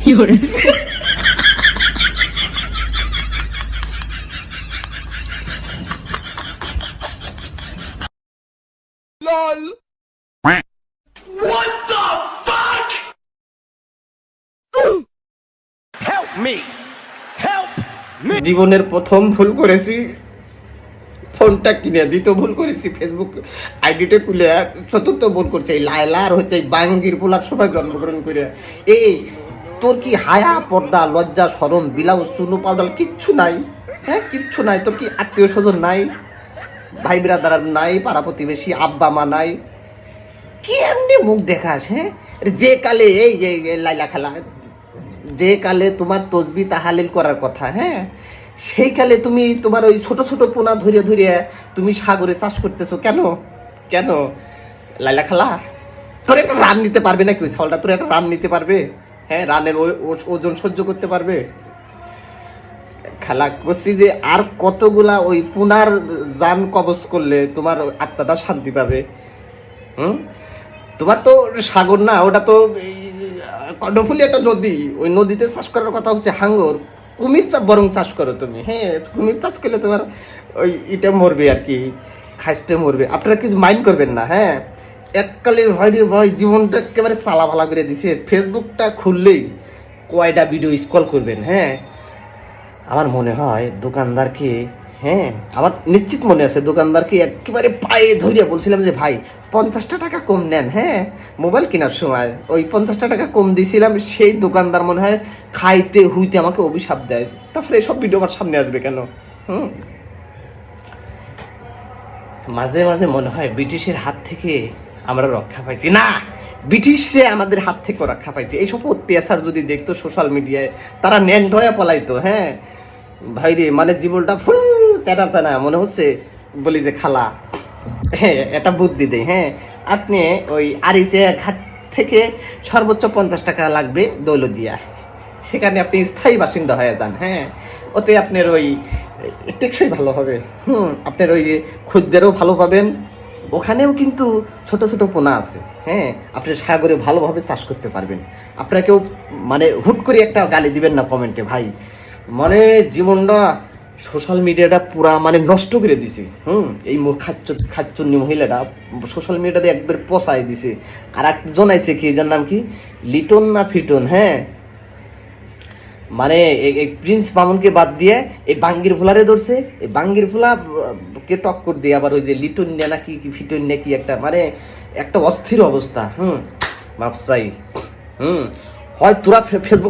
LOL What the fuck Help me Help me জীবনের প্রথম ভুল করেছি ফোনটা কিনে, দ্বিতীয় ভুল করেছি ফেসবুক আইডিটা খুলে, চতুর্থ ভুল করছে এই লায়লা আর হচ্ছে এই বাঙ্গির পোলার সবাই জন্মগ্রহণ করে। এই তোর কি হায়া পর্দা লজ্জা শরম বিলাউজ চুনু পাউডার কিচ্ছু নাই? হ্যাঁ কিচ্ছু নাই? তোর কি আত্মীয় স্বজন নাই, ভাই বিরাদার নাই, পাড়া প্রতিবেশী আব্বা মা নাই? কি এমনি মুখ দেখাস? হ্যাঁ যে কালে এই যে লাইলা খেলা, যে কালে তোমার তসবি তাহালিল করার কথা, হ্যাঁ সেই কালে তুমি তোমার ওই ছোট ছোট পোনা ধরিয়ে ধরিয়ে তুমি সাগরে চাষ করতেছো কেন? কেন লাইলা খালা? তোর একটা রান নিতে পারবে নাকি ওই ছাগলটা? তোর একটা রান নিতে পারবে? হ্যাঁ রানের ওজন সহ্য করতে পারবে? খেলা করছি যে আর কতগুলা ওই পুনার জান কবজ করলে তোমার আত্মাটা শান্তি পাবে? তোমার তো সাগর না, ওটা তো কর্ণফুলী একটা নদী, ওই নদীতে চাষ করার কথা হচ্ছে হাঙ্গর। কুমির বরং চাষ করো তুমি। হ্যাঁ কুমির চাষ করলে তোমার ওই ইটা মরবে আর কি, খাসতে মরবে। আপনারা কিছু মাইন্ড করবেন না। হ্যাঁ এককালে ভয় ভয় জীবনটা একেবারে সালা ভালা করে দিছে। ফেসবুকটা খুললেই কয়টা ভিডিও স্ক্রল করবেন। হ্যাঁ আমার মনে হয় দোকানদারকে, হ্যাঁ আমার নিশ্চিত মনে আছে দোকানদারকে একেবারে পায়ে ধরিয়া বলছিলাম যে ভাই 50টা টাকা কম নেন। হ্যাঁ মোবাইল কেনার সময় ওই 50টা টাকা কম দিয়েছিলাম, সেই দোকানদার মনে হয় খাইতে হুইতে আমাকে অভিশাপ দেয়। তাছাড়া এইসব ভিডিও আমার সামনে আসবে কেন? মাঝে মাঝে মনে হয় ব্রিটিশের হাত থেকে আমরা রক্ষা পাইছি না, ব্রিটিশে আমাদের হাত থেকে রক্ষা পাইছি। এইসব অত্যাচার যদি দেখতো সোশ্যাল মিডিয়ায়, তারা ন্যান্ডয়া পলাইতো। হ্যাঁ ভাইরে মানে জীবনটা ফুল তেনা তেনা মনে হচ্ছে। বলি যে খালা, হ্যাঁ এটা বুদ্ধি দেয়। হ্যাঁ আপনি ওই আরিসে ঘাট থেকে সর্বোচ্চ 50 টাকা লাগবে দৌলদিয়া, সেখানে আপনি স্থায়ী বাসিন্দা হয়ে যান। হ্যাঁ ওতে আপনার ওই টেকসই ভালো হবে। আপনার ওই খদ্দেরও ভালো পাবেন, ওখানেও কিন্তু ছোট ছোট পোনা আছে। হ্যাঁ আপনি সাগরে ভালোভাবে চাষ করতে পারবেন। আপনারা কেউ মানে হুট করে একটা গালি দিবেন না কমেন্টে ভাই। মানে জীবনটা সোশ্যাল মিডিয়াটা পুরা মানে নষ্ট করে দিছে। এই খাচ্চন্নি মহিলাটা সোশ্যাল মিডিয়াটা একবার পচাই দিছে। আর একজন আছে কি, যার নাম কি লিটন না ফিটন, হ্যাঁ মানে এই প্রিন্স মামুনকে বাদ দিয়ে এই বাঙ্গির ভোলারে ধরছে। এই বাঙ্গির ভোলা কে টক্কর দিয়ে আবার ওই যে লিটন না কি ফিটন নাকি একটা, মানে একটা অস্থির অবস্থা। ভাবসাই হয় তোরা ফেসবুক